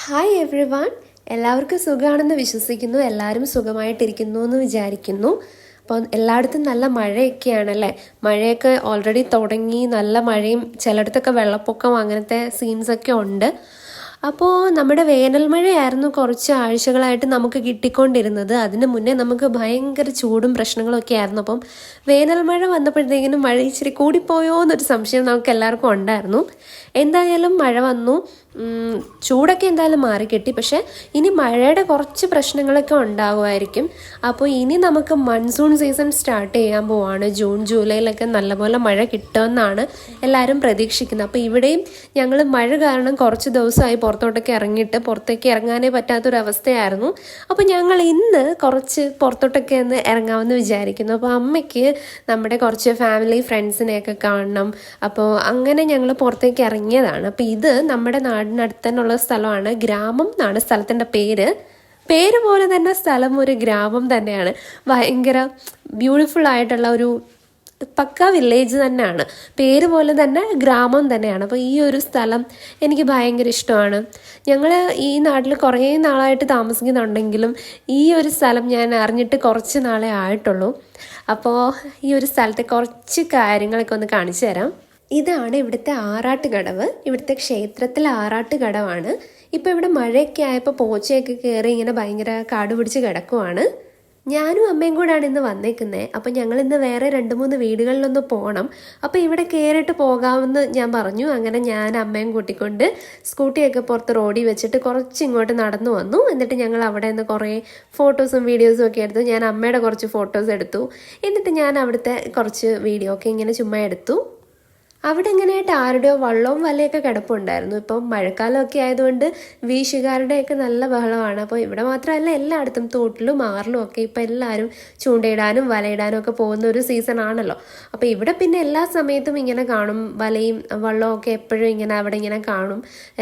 Hi every one, എല്ലാവർക്കും സുഖമാണെന്ന് വിശ്വസിക്കുന്നു. എല്ലാവരും സുഖമായിട്ടിരിക്കുന്നു എന്ന് വിചാരിക്കുന്നു. അപ്പോൾ എല്ലായിടത്തും നല്ല മഴയൊക്കെയാണല്ലേ. മഴയൊക്കെ ഓൾറെഡി തുടങ്ങി, നല്ല മഴയും ചിലയിടത്തൊക്കെ വെള്ളപ്പൊക്കം അങ്ങനത്തെ സീൻസൊക്കെ ഉണ്ട്. അപ്പോൾ നമ്മുടെ വേനൽ മഴയായിരുന്നു കുറച്ച് ആഴ്ചകളായിട്ട് നമുക്ക് കിട്ടിക്കൊണ്ടിരുന്നത്. അതിന് മുന്നേ നമുക്ക് ഭയങ്കര ചൂടും പ്രശ്നങ്ങളൊക്കെ ആയിരുന്നു. അപ്പം വേനൽ മഴ വന്നപ്പോഴത്തേക്കിനും മഴ ഇച്ചിരി കൂടിപ്പോയോ എന്നൊരു സംശയം നമുക്ക് എല്ലാവർക്കും ഉണ്ടായിരുന്നു. എന്തായാലും മഴ വന്നു, ചൂടൊക്കെ എന്തായാലും മാറിക്കിട്ടി. പക്ഷേ ഇനി മഴയുടെ കുറച്ച് പ്രശ്നങ്ങളൊക്കെ ഉണ്ടാകുമായിരിക്കും. അപ്പോൾ ഇനി നമുക്ക് മൺസൂൺ സീസൺ സ്റ്റാർട്ട് ചെയ്യാൻ പോവാണ്. ജൂൺ ജൂലൈയിലൊക്കെ നല്ലപോലെ മഴ കിട്ടുമെന്നാണ് എല്ലാവരും പ്രതീക്ഷിക്കുന്നത്. അപ്പോൾ ഇവിടെയും ഞങ്ങൾ മഴ കാരണം കുറച്ച് ദിവസമായി പുറത്തേക്ക് ഇറങ്ങാനേ പറ്റാത്തൊരവസ്ഥയായിരുന്നു. അപ്പോൾ ഞങ്ങൾ ഇന്ന് കുറച്ച് പുറത്തോട്ടൊക്കെ ഒന്ന് ഇറങ്ങാമെന്ന് വിചാരിക്കുന്നു. അപ്പോൾ അമ്മയ്ക്ക് നമ്മുടെ കുറച്ച് ഫാമിലി ഫ്രണ്ട്സിനെയൊക്കെ കാണണം. അപ്പോൾ അങ്ങനെ ഞങ്ങൾ പുറത്തേക്ക് ഇറങ്ങിയതാണ്. അപ്പോൾ ഇത് നമ്മുടെ നാടിനടുത്തുള്ള സ്ഥലമാണ്. ഗ്രാമം എന്നാണ് സ്ഥലത്തിൻ്റെ പേര് പോലെ തന്നെ സ്ഥലം ഒരു ഗ്രാമം തന്നെയാണ്. ഭയങ്കര ബ്യൂട്ടിഫുൾ ആയിട്ടുള്ള ഒരു പക്ക വില്ലേജ് തന്നെയാണ്. പേര് പോലെ തന്നെ ഗ്രാമം തന്നെയാണ്. അപ്പോൾ ഈ ഒരു സ്ഥലം എനിക്ക് ഭയങ്കര ഇഷ്ടമാണ്. ഞങ്ങൾ ഈ നാട്ടിൽ കുറേ നാളായിട്ട് താമസിക്കുന്നുണ്ടെങ്കിലും ഈ ഒരു സ്ഥലം ഞാൻ അറിഞ്ഞിട്ട് കുറച്ച് നാളെ ആയിട്ടുള്ളൂ. അപ്പോൾ ഈ ഒരു സ്ഥലത്തെ കുറച്ച് കാര്യങ്ങളൊക്കെ ഒന്ന് കാണിച്ചു തരാം. ഇതാണ് ഇവിടുത്തെ ആറാട്ടുകടവ്. ഇവിടുത്തെ ക്ഷേത്രത്തിലെ ആറാട്ടുകടവാണ്. ഇപ്പോൾ ഇവിടെ മഴയൊക്കെ ആയപ്പോൾ പോച്ചയൊക്കെ കയറി ഇങ്ങനെ ഭയങ്കര കാട് പിടിച്ച് കിടക്കുവാണ്. ഞാനും അമ്മയും കൂടാണ് ഇന്ന് വന്നേക്കുന്നത്. അപ്പം ഞങ്ങൾ ഇന്ന് വേറെ 2-3 വീടുകളിലൊന്ന് പോകണം. അപ്പോൾ ഇവിടെ കയറിയിട്ട് പോകാമെന്ന് ഞാൻ പറഞ്ഞു. അങ്ങനെ ഞാൻ അമ്മയും കൂട്ടിക്കൊണ്ട് സ്കൂട്ടിയൊക്കെ പുറത്ത് റോഡിൽ വെച്ചിട്ട് കുറച്ച് ഇങ്ങോട്ട് നടന്നു വന്നു. എന്നിട്ട് ഞങ്ങൾ അവിടെ നിന്ന് കുറേ ഫോട്ടോസും വീഡിയോസും ഒക്കെ എടുത്തു. ഞാൻ അമ്മയുടെ കുറച്ച് ഫോട്ടോസ് എടുത്തു. എന്നിട്ട് ഞാൻ അവിടുത്തെ കുറച്ച് വീഡിയോ ഒക്കെ ഇങ്ങനെ ചുമ്മാ എടുത്തു. അവിടെ ഇങ്ങനെയായിട്ട് ആരുടെയോ വള്ളവും വലയൊക്കെ കിടപ്പുണ്ടായിരുന്നു. ഇപ്പം മഴക്കാലമൊക്കെ ആയതുകൊണ്ട് വീശുകാരുടെയൊക്കെ നല്ല ബഹളമാണ്. അപ്പോൾ ഇവിടെ മാത്രമല്ല, എല്ലായിടത്തും തോട്ടിലും ആറിലും ഒക്കെ ഇപ്പം എല്ലാവരും ചൂണ്ടയിടാനും വലയിടാനും ഒക്കെ പോകുന്ന ഒരു സീസൺ ആണല്ലോ. അപ്പോൾ ഇവിടെ പിന്നെ എല്ലാ സമയത്തും ഇങ്ങനെ കാണും. വലയും വള്ളവും ഒക്കെ എപ്പോഴും ഇങ്ങനെ അവിടെ ഇങ്ങനെ കാണും.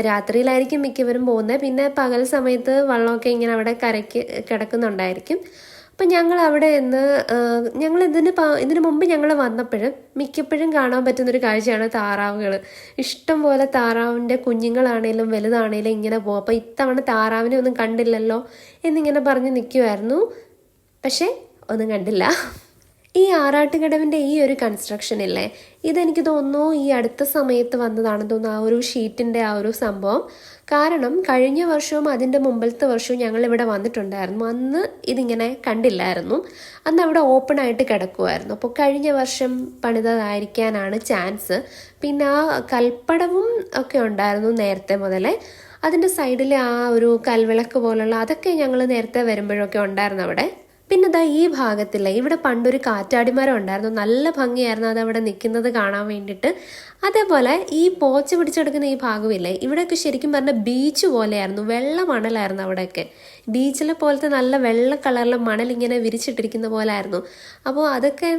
രാത്രിയിലായിരിക്കും മിക്കവരും പോകുന്നത്. പിന്നെ പകൽ സമയത്ത് വള്ളമൊക്കെ ഇങ്ങനെ അവിടെ കരയ്ക്ക് കിടക്കുന്നുണ്ടായിരിക്കും. അപ്പം ഞങ്ങൾ അവിടെ നിന്ന് ഇതിന് മുമ്പ് ഞങ്ങൾ വന്നപ്പോഴും മിക്കപ്പോഴും കാണാൻ പറ്റുന്നൊരു കാഴ്ചയാണ് താറാവുകൾ. ഇഷ്ടം പോലെ താറാവിൻ്റെ കുഞ്ഞുങ്ങളാണേലും വലുതാണേലും ഇങ്ങനെ പോകും. അപ്പോൾ ഇത്തവണ താറാവിനെ ഒന്നും കണ്ടില്ലല്ലോ എന്നിങ്ങനെ പറഞ്ഞ് നിൽക്കുമായിരുന്നു. പക്ഷേ ഒന്നും കണ്ടില്ല. ഈ ആറാട്ടുകടവിൻ്റെ ഈ ഒരു കൺസ്ട്രക്ഷൻ ഇല്ലേ, ഇതെനിക്ക് തോന്നുന്നു ഈ അടുത്ത സമയത്ത് വന്നതാണെന്ന് തോന്നുന്നു, ആ ഒരു ഷീറ്റിൻ്റെ ആ ഒരു സംഭവം. കാരണം കഴിഞ്ഞ വർഷവും അതിൻ്റെ മുമ്പത്തെ വർഷവും ഞങ്ങളിവിടെ വന്നിട്ടുണ്ടായിരുന്നു. അന്ന് ഇതിങ്ങനെ കണ്ടില്ലായിരുന്നു. അന്ന് അവിടെ ഓപ്പൺ ആയിട്ട് കിടക്കുമായിരുന്നു. അപ്പോൾ കഴിഞ്ഞ വർഷം പണിതതായിരിക്കാനാണ് ചാൻസ്. പിന്നെ ആ കൽപ്പടവും ഒക്കെ ഉണ്ടായിരുന്നു നേരത്തെ മുതലേ. അതിൻ്റെ സൈഡിലെ ആ ഒരു കൽവിളക്ക് പോലുള്ള അതൊക്കെ ഞങ്ങൾ നേരത്തെ വരുമ്പോഴൊക്കെ ഉണ്ടായിരുന്നു അവിടെ. പിന്നെ ദാ ഈ ഭാഗത്തില്ല, ഇവിടെ പണ്ടൊരു കാറ്റാടിമരം ഉണ്ടായിരുന്നു. നല്ല ഭംഗിയായിരുന്നു അതവിടെ നിൽക്കുന്നത് കാണാൻ വേണ്ടിയിട്ട്. അതേപോലെ ഈ പോച്ച പിടിച്ചെടുക്കുന്ന ഈ ഭാഗമില്ലേ, ഇവിടെയൊക്കെ ശരിക്കും പറഞ്ഞാൽ ബീച്ച് പോലെയായിരുന്നു. വെള്ള മണലായിരുന്നു അവിടെയൊക്കെ. ബീച്ചിലെ പോലത്തെ നല്ല വെള്ള കളറിലെ മണൽ ഇങ്ങനെ വിരിച്ചിട്ടിരിക്കുന്ന പോലെ ആയിരുന്നു. അപ്പോൾ അതൊക്കെ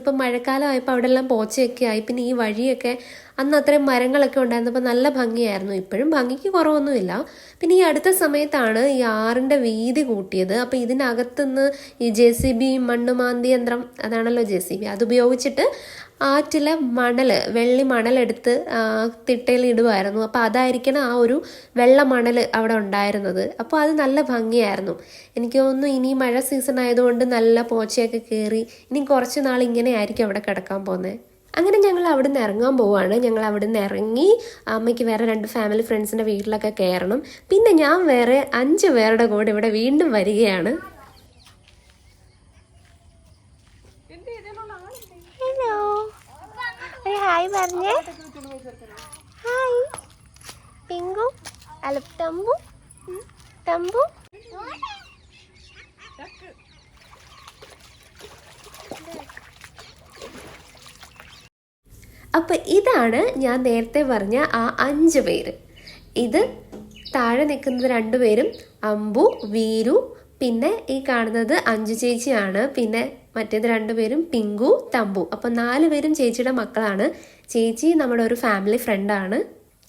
ഇപ്പം മഴക്കാലമായപ്പോൾ അവിടെ എല്ലാം പോച്ചയൊക്കെ ആയി. പിന്നെ ഈ വഴിയൊക്കെ അന്ന് അത്രയും മരങ്ങളൊക്കെ ഉണ്ടായിരുന്നപ്പോൾ നല്ല ഭംഗിയായിരുന്നു. ഇപ്പോഴും ഭംഗിക്ക് കുറവൊന്നുമില്ല. പിന്നെ ഈ അടുത്ത സമയത്താണ് ഈ ആറിൻ്റെ വീതി കൂട്ടിയത്. അപ്പോൾ ഇതിനകത്തുനിന്ന് ഈ JCB മണ്ണുമാന്തി യന്ത്രം, അതാണല്ലോ JCB, അതുപയോഗിച്ചിട്ട് ആറ്റിലെ വെള്ളി മണലെടുത്ത് തിട്ടയിൽ ഇടുമായിരുന്നു. അപ്പോൾ അതായിരിക്കണം ആ ഒരു വെള്ള മണൽ അവിടെ ഉണ്ടായിരുന്നത്. അപ്പോൾ അത് നല്ല ഭംഗിയായിരുന്നു. എനിക്ക് തോന്നുന്നു ഇനി മഴ സീസൺ ആയതുകൊണ്ട് നല്ല പോച്ചയൊക്കെ കയറി ഇനി കുറച്ച് നാൾ ഇങ്ങനെ ആയിരിക്കും അവിടെ കിടക്കാൻ പോകുന്നത്. അങ്ങനെ ഞങ്ങൾ അവിടെ നിന്ന് ഇറങ്ങാൻ പോവുകയാണ്. ഞങ്ങൾ അവിടെ നിന്ന് ഇറങ്ങി അമ്മയ്ക്ക് വേറെ 2 ഫാമിലി ഫ്രണ്ട്സിൻ്റെ വീട്ടിലൊക്കെ കയറണം. പിന്നെ ഞാൻ വേറെ 5 പേരുടെ കൂടെ ഇവിടെ വീണ്ടും വരികയാണ്. ഹലോ, ഒരു ഹായ് പറഞ്ഞേ. ഹായ് പിങ്കു, അല്ല തമ്പു. അപ്പം ഇതാണ് ഞാൻ നേരത്തെ പറഞ്ഞ ആ 5 പേര്. ഇത് താഴെ നിൽക്കുന്നത് 2 പേരും അമ്പു, വീരു, പിന്നെ ഈ കാണുന്നത് അഞ്ചു ചേച്ചിയാണ്. പിന്നെ മറ്റേത് 2 പേരും പിങ്കു, തമ്പു. അപ്പം 4 പേരും ചേച്ചിയുടെ മക്കളാണ്. ചേച്ചി നമ്മുടെ ഒരു ഫാമിലി ഫ്രണ്ടാണ്.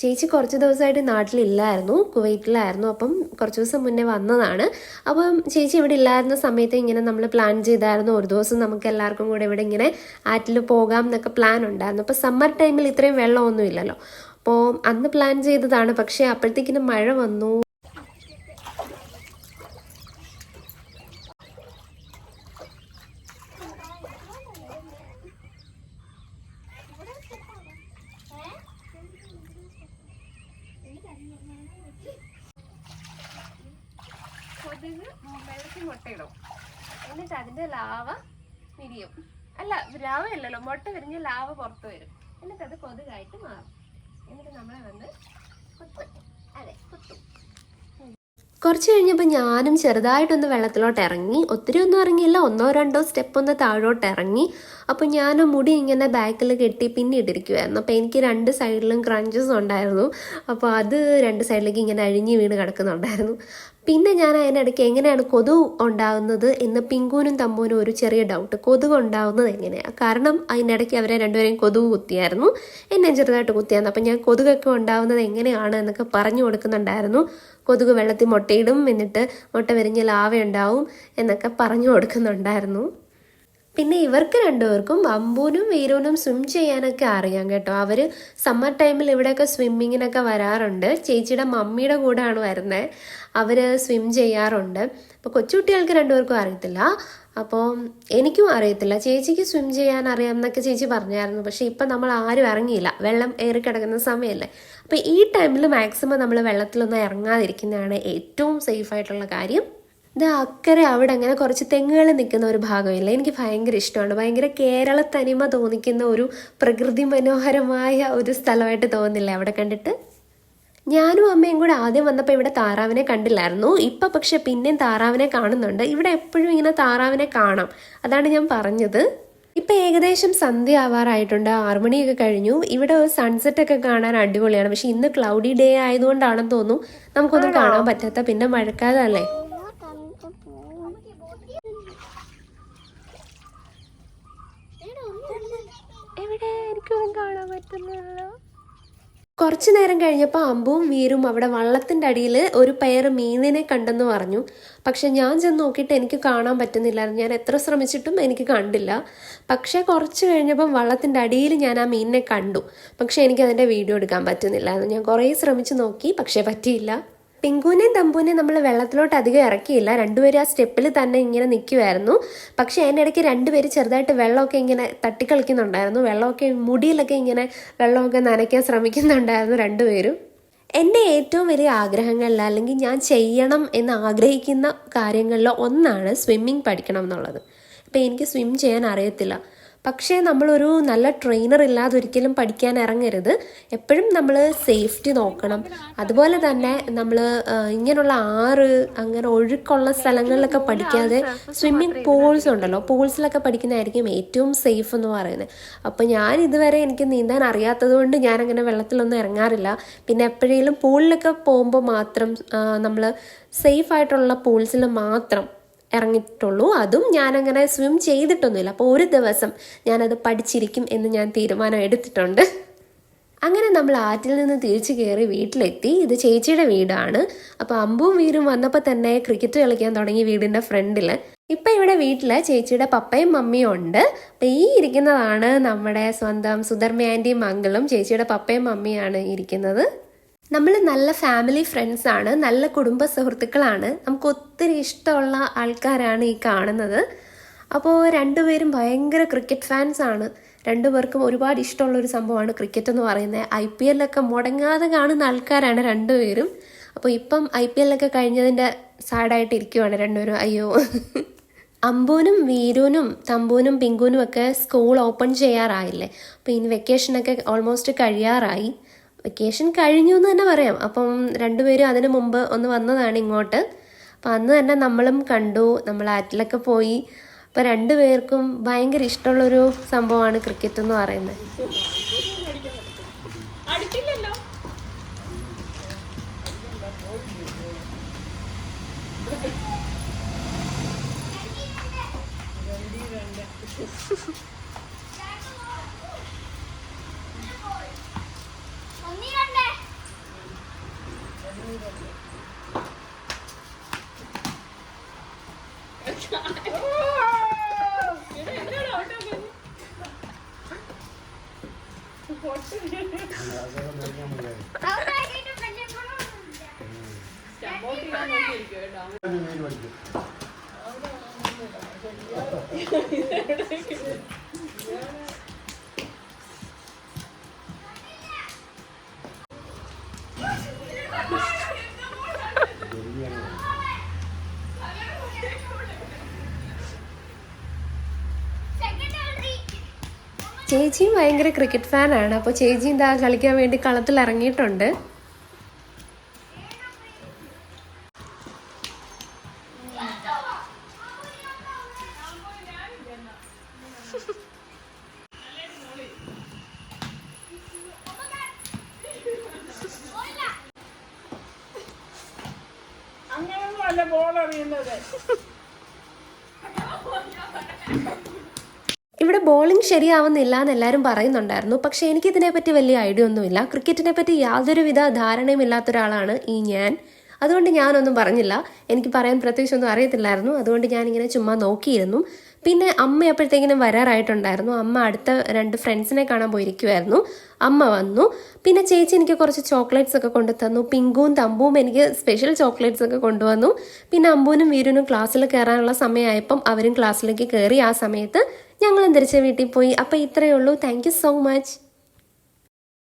ചേച്ചി കുറച്ച് ദിവസമായിട്ട് നാട്ടിലില്ലായിരുന്നു, കുവൈറ്റിലായിരുന്നു. അപ്പം കുറച്ച് ദിവസം മുന്നേ വന്നതാണ്. അപ്പം ചേച്ചി ഇവിടെ ഇല്ലായിരുന്ന സമയത്ത് ഇങ്ങനെ നമ്മൾ പ്ലാൻ ചെയ്തായിരുന്നു, ഒരു ദിവസം നമുക്ക് എല്ലാവർക്കും കൂടെ ഇവിടെ ഇങ്ങനെ ആറ്റിൽ പോകാം എന്നൊക്കെ പ്ലാൻ ഉണ്ടായിരുന്നു. അപ്പോൾ സമ്മർ ടൈമിൽ ഇത്രയും വെള്ളമൊന്നും ഇല്ലല്ലോ. അപ്പോൾ അന്ന് പ്ലാൻ ചെയ്തതാണ്. പക്ഷേ അപ്പോഴത്തേക്കിനും മഴ വന്നു. കൊതുക് വെള്ളത്തിൽ മുട്ടയിടും. എന്നിട്ട് അതിന്റെ ലാവ വിരിയും. അല്ല, ലാവ അല്ലല്ലോ, മുട്ട വിരിഞ്ഞ് ലാവ പുറത്ത് വരും. എന്നിട്ട് അത് കൊതുകായിട്ട് മാറും. എന്നിട്ട് നമ്മളെ വന്ന് കുത്തും. അതെ, കുത്തും. കുറച്ച് കഴിഞ്ഞപ്പോൾ ഞാനും ചെറുതായിട്ടൊന്ന് വെള്ളത്തിലോട്ട് ഇറങ്ങി. ഒത്തിരി ഒന്നും ഇറങ്ങിയില്ല, 1-2 സ്റ്റെപ്പ് ഒന്ന് താഴോട്ട് ഇറങ്ങി. അപ്പോൾ ഞാൻ മുടി ഇങ്ങനെ ബാക്കിൽ കെട്ടി പിന്നിട്ടിരിക്കുമായിരുന്നു. അപ്പോൾ എനിക്ക് 2 സൈഡിലും ക്രഞ്ചസ് ഉണ്ടായിരുന്നു. അപ്പോൾ അത് 2 സൈഡിലേക്ക് ഇങ്ങനെ അഴിഞ്ഞ് വീണ് കിടക്കുന്നുണ്ടായിരുന്നു. പിന്നെ ഞാൻ അതിനിടയ്ക്ക് എങ്ങനെയാണ് കൊതുക് ഉണ്ടാകുന്നത് എന്ന് പിങ്കൂനും തമ്പൂനും ഒരു ചെറിയ ഡൗട്ട്. കൊതുക് ഉണ്ടാകുന്നത് എങ്ങനെയാണ്? കാരണം അതിനിടയ്ക്ക് അവരെ രണ്ടുപേരെയും കൊതുക് കുത്തിയായിരുന്നു, എന്നെ ചെറുതായിട്ട് കുത്തിയായിരുന്നു. അപ്പം ഞാൻ കൊതുകൊക്കെ ഉണ്ടാകുന്നത് എങ്ങനെയാണ് എന്നൊക്കെ പറഞ്ഞു കൊടുക്കുന്നുണ്ടായിരുന്നു. കൊതുക് വെള്ളത്തിൽ മുട്ടയിടും, എന്നിട്ട് മുട്ട വിരിഞ്ഞ് ലാവ ഉണ്ടാവും എന്നൊക്കെ പറഞ്ഞു കൊടുക്കുന്നുണ്ടായിരുന്നു. പിന്നെ ഇവർക്ക് രണ്ടുപേർക്കും അമ്പൂനും വീരൂനും സ്വിം ചെയ്യാനൊക്കെ അറിയാം കേട്ടോ. അവർ സമ്മർ ടൈമിൽ ഇവിടെയൊക്കെ സ്വിമ്മിങ്ങിനൊക്കെ വരാറുണ്ട്. ചേച്ചിയുടെ മമ്മിയുടെ കൂടെയാണ് വരുന്നത്. അവർ സ്വിം ചെയ്യാറുണ്ട്. അപ്പോൾ കൊച്ചുകുട്ടികൾക്ക് രണ്ടുപേർക്കും അറിയത്തില്ല, അപ്പോൾ എനിക്കും അറിയത്തില്ല. ചേച്ചിക്ക് സ്വിം ചെയ്യാൻ അറിയാം എന്നൊക്കെ ചേച്ചി പറഞ്ഞായിരുന്നു. പക്ഷേ ഇപ്പം നമ്മൾ ആരും ഇറങ്ങിയില്ല, വെള്ളം ഏറി കിടക്കുന്ന സമയമല്ലേ. അപ്പോൾ ഈ ടൈമിൽ മാക്സിമം നമ്മൾ വെള്ളത്തിലൊന്നും ഇറങ്ങാതിരിക്കുന്നതാണ് ഏറ്റവും സേഫായിട്ടുള്ള കാര്യം. ഇത് അക്കരെ അവിടെ അങ്ങനെ കുറച്ച് തെങ്ങുകൾ നിൽക്കുന്ന ഒരു ഭാഗമില്ല, എനിക്ക് ഭയങ്കര ഇഷ്ടമാണ്. ഭയങ്കര കേരള തനിമ തോന്നിക്കുന്ന ഒരു പ്രകൃതി മനോഹരമായ ഒരു സ്ഥലമായിട്ട് തോന്നില്ല അവിടെ കണ്ടിട്ട്. ഞാനും അമ്മയും കൂടെ ആദ്യം വന്നപ്പോൾ ഇവിടെ താറാവിനെ കണ്ടില്ലായിരുന്നു. ഇപ്പം പക്ഷെ പിന്നെയും താറാവിനെ കാണുന്നുണ്ട്. ഇവിടെ എപ്പോഴും ഇങ്ങനെ താറാവിനെ കാണാം, അതാണ് ഞാൻ പറഞ്ഞത്. ഇപ്പം ഏകദേശം സന്ധ്യ ആവാറായിട്ടുണ്ട്, 6 മണിയൊക്കെ കഴിഞ്ഞു. ഇവിടെ സൺസെറ്റ് ഒക്കെ കാണാൻ അടിപൊളിയാണ്. പക്ഷെ ഇന്ന് ക്ലൗഡി ഡേ ആയതുകൊണ്ടാണെന്ന് തോന്നുന്നു നമുക്കൊന്നും കാണാൻ പറ്റാത്ത. പിന്നെ മഴക്കാലമല്ലേ. കാണാൻ പറ്റുന്നില്ല. കുറച്ചു നേരം കഴിഞ്ഞപ്പോൾ അമ്പുവും വീരും അവിടെ വള്ളത്തിൻ്റെ അടിയിൽ ഒരു പെയർ മീനിനെ കണ്ടെന്ന് പറഞ്ഞു. പക്ഷെ ഞാൻ ചെന്ന് നോക്കിയിട്ട് എനിക്ക് കാണാൻ പറ്റുന്നില്ലായിരുന്നു. ഞാൻ എത്ര ശ്രമിച്ചിട്ടും എനിക്ക് കണ്ടില്ല. പക്ഷേ കുറച്ച് കഴിഞ്ഞപ്പം വള്ളത്തിൻ്റെ അടിയിൽ ഞാൻ ആ മീനിനെ കണ്ടു. പക്ഷെ എനിക്ക് അതിൻ്റെ വീഡിയോ എടുക്കാൻ പറ്റുന്നില്ലായിരുന്നു. ഞാൻ കുറേ ശ്രമിച്ച് നോക്കി, പക്ഷേ പറ്റിയില്ല. പിങ്കുവിനെയും തമ്പുവിനെയും നമ്മൾ വെള്ളത്തിലോട്ട് അധികം ഇറക്കിയില്ല. രണ്ടുപേരും ആ സ്റ്റെപ്പിൽ തന്നെ ഇങ്ങനെ നിൽക്കുമായിരുന്നു. പക്ഷേ അതിനിടയ്ക്ക് രണ്ടുപേര് ചെറുതായിട്ട് വെള്ളമൊക്കെ ഇങ്ങനെ തട്ടിക്കളിക്കുന്നുണ്ടായിരുന്നു. വെള്ളമൊക്കെ മുടിയിലൊക്കെ ഇങ്ങനെ വെള്ളമൊക്കെ നനയ്ക്കാൻ ശ്രമിക്കുന്നുണ്ടായിരുന്നു രണ്ടുപേരും. എൻ്റെ ഏറ്റവും വലിയ ആഗ്രഹങ്ങളിൽ, അല്ലെങ്കിൽ ഞാൻ ചെയ്യണം എന്ന് ആഗ്രഹിക്കുന്ന കാര്യങ്ങളിൽ ഒന്നാണ് സ്വിമ്മിങ് പഠിക്കണം എന്നുള്ളത്. ഇപ്പം എനിക്ക് സ്വിം ചെയ്യാൻ അറിയത്തില്ല. പക്ഷേ നമ്മളൊരു നല്ല ട്രെയിനർ ഇല്ലാതെ ഒരിക്കലും പഠിക്കാൻ ഇറങ്ങരുത്. എപ്പോഴും നമ്മൾ സേഫ്റ്റി നോക്കണം. അതുപോലെ തന്നെ നമ്മൾ ഇങ്ങനെയുള്ള ആറ് അങ്ങനെ ഒഴുക്കുള്ള സ്ഥലങ്ങളിലൊക്കെ പഠിക്കാതെ സ്വിമ്മിങ് പൂൾസ് ഉണ്ടല്ലോ, പൂൾസിലൊക്കെ പഠിക്കുന്നതായിരിക്കും ഏറ്റവും സേഫ് എന്ന് പറയുന്നത്. അപ്പോൾ ഞാൻ ഇതുവരെ എനിക്ക് നീന്താൻ അറിയാത്തത് കൊണ്ട് ഞാനങ്ങനെ വെള്ളത്തിലൊന്നും ഇറങ്ങാറില്ല. പിന്നെ എപ്പോഴേലും പൂളിലൊക്കെ പോകുമ്പോൾ മാത്രം നമ്മൾ സേഫായിട്ടുള്ള പൂൾസിൽ മാത്രം ഇറങ്ങിയിട്ടുള്ളൂ. അതും ഞാനങ്ങനെ സ്വിം ചെയ്തിട്ടൊന്നുമില്ല. അപ്പോൾ ഒരു ദിവസം ഞാനത് പഠിച്ചിരിക്കും എന്ന് ഞാൻ തീരുമാനം എടുത്തിട്ടുണ്ട്. അങ്ങനെ നമ്മൾ ആറ്റിൽ നിന്ന് തിരിച്ചു കയറി വീട്ടിലെത്തി. ഇത് ചേച്ചിയുടെ വീടാണ്. അപ്പോൾ അമ്പും വീരും വന്നപ്പോൾ തന്നെ ക്രിക്കറ്റ് കളിക്കാൻ തുടങ്ങി വീടിൻ്റെ ഫ്രണ്ടിൽ. ഇപ്പം ഇവിടെ വീട്ടിൽ ചേച്ചിയുടെ പപ്പയും മമ്മിയും ഉണ്ട്. അപ്പം ഈ ഇരിക്കുന്നതാണ് നമ്മുടെ സ്വന്തം സുധർമ്മ ആൻറ്റിയും അങ്കിളും. ചേച്ചിയുടെ പപ്പയും മമ്മിയാണ് ഇരിക്കുന്നത്. നമ്മൾ നല്ല ഫാമിലി ഫ്രണ്ട്സാണ്, നല്ല കുടുംബ സുഹൃത്തുക്കളാണ്. നമുക്ക് ഒത്തിരി ഇഷ്ടമുള്ള ആൾക്കാരാണ് ഈ കാണുന്നത്. അപ്പോൾ രണ്ടുപേരും ഭയങ്കര ക്രിക്കറ്റ് ഫാൻസാണ്. രണ്ടുപേർക്കും ഒരുപാട് ഇഷ്ടമുള്ളൊരു സംഭവമാണ് ക്രിക്കറ്റ് എന്ന് പറയുന്നത്. IPL മുടങ്ങാതെ കാണുന്ന ആൾക്കാരാണ് രണ്ടുപേരും. അപ്പോൾ ഇപ്പം IPL കഴിഞ്ഞതിൻ്റെ സാഡായിട്ട് ഇരിക്കുവാണ് രണ്ടുപേരും. അയ്യോ. അമ്പൂനും വീരൂനും തമ്പൂനും പിങ്കൂനും ഒക്കെ സ്കൂൾ ഓപ്പൺ ചെയ്യാറായില്ലേ. അപ്പോൾ ഇനി വെക്കേഷനൊക്കെ ഓൾമോസ്റ്റ് കഴിയാറായി. വെക്കേഷൻ കഴിഞ്ഞു എന്ന് തന്നെ പറയാം. അപ്പം രണ്ടുപേരും അതിനു മുമ്പ് ഒന്ന് വന്നതാണ് ഇങ്ങോട്ട്. അപ്പം അന്ന് തന്നെ നമ്മളും കണ്ടു, നമ്മൾ ആറ്റിലൊക്കെ പോയി. അപ്പം രണ്ടുപേർക്കും ഭയങ്കര ഇഷ്ടമുള്ളൊരു സംഭവമാണ് ക്രിക്കറ്റ് എന്ന് പറയുന്നത്. ചേച്ചിയും ഭയങ്കര ക്രിക്കറ്റ് ഫാനാണ്. അപ്പോൾ ചേച്ചി എന്താ കളിക്കാൻ വേണ്ടി കളത്തിൽ ഇറങ്ങിയിട്ടുണ്ട്. ഇവിടെ ബോളിംഗ് ശരിയാവുന്നില്ല എന്ന് എല്ലാവരും പറയുന്നുണ്ടായിരുന്നു. പക്ഷേ എനിക്കിതിനെപ്പറ്റി വലിയ ഐഡിയ ഒന്നുമില്ല. ക്രിക്കറ്റിനെ പറ്റി യാതൊരുവിധ ധാരണയും ഇല്ലാത്ത ഒരാളാണ് ഞാൻ. അതുകൊണ്ട് ഞാനൊന്നും പറഞ്ഞില്ല. എനിക്ക് പറയാൻ പ്രത്യേകിച്ചൊന്നും അറിയത്തില്ലായിരുന്നു. അതുകൊണ്ട് ഞാനിങ്ങനെ ചുമ്മാ നോക്കിയിരുന്നു. പിന്നെ അമ്മ അപ്പോഴത്തേക്കിനും വരാറായിട്ടുണ്ടായിരുന്നു. അമ്മ അടുത്ത 2 ഫ്രണ്ട്സിനെ കാണാൻ പോയിരിക്കുമായിരുന്നു. അമ്മ വന്നു. പിന്നെ ചേച്ചി എനിക്ക് കുറച്ച് ചോക്ലേറ്റ്സ് ഒക്കെ കൊണ്ടു തന്നു. പിങ്കുവും തമ്പുവും എനിക്ക് സ്പെഷ്യൽ ചോക്ലേറ്റ്സ് ഒക്കെ കൊണ്ടുവന്നു. പിന്നെ അമ്പൂനും വീരനും ക്ലാസ്സിൽ കയറാനുള്ള സമയമായപ്പം അവരും ക്ലാസ്സിലേക്ക് കയറി. ആ സമയത്ത് ഞങ്ങൾ തിരിച്ച് വീട്ടിൽ പോയി. അപ്പോൾ ഇത്രയേ ഉള്ളൂ. Thank you so much.